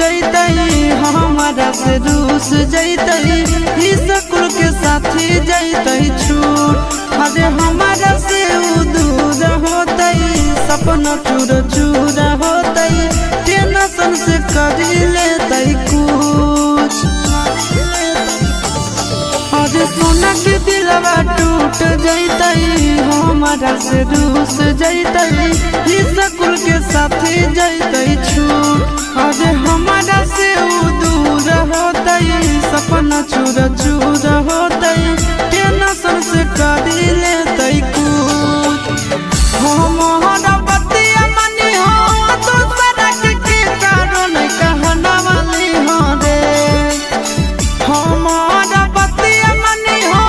जैतई हमारा से रूस जैतई स्कूल के साथी जैतई छूट अरे हमारा से दूर होतई सपना चूर चूर होतई टेंशन से कर लेतई कुछ अरे सोना के दिलवा टूट जैतई हमारा से रूस जैतई स्कूल के साथी जैतई छूट अरे हमारा से दूर होतई सपना चूर चूर होतई टेंशन से कर लेतई कुछ हमारा बतिया मनी हो तो सड़क के कारण कहना वाली हो रे हमारा बतिया मनी हो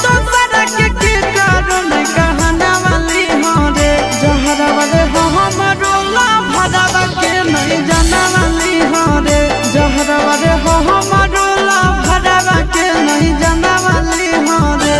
तो सड़क के कारण कहना वाली हो रे जहरवा रे हमारो ला भरवा के नहीं जाना वाली हो रे जहरवा रे हमारो ला भरवा के नहीं जाना वाली हो रे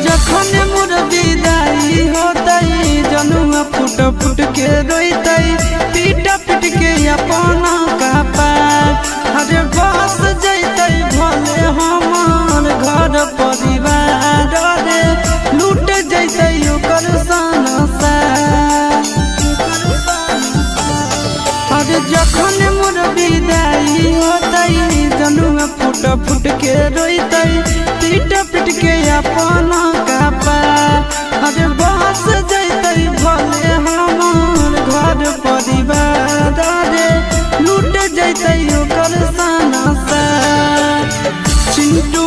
जखन मोर विदाई होतई जनुआ फुट फुट के रोतई पीट पीट के अपना कपार अरे बस जैतई भले हमार घर परिवार रे लूट जैतई ओकर संसार अरे जखन मोर विदाई होतई जनुआ फुट फुट के रोतई पीट पीट के अपना कपार अरे बस जैतई भले हमार घर परिवार रे लूट जैतई ओकर संसार चिंटू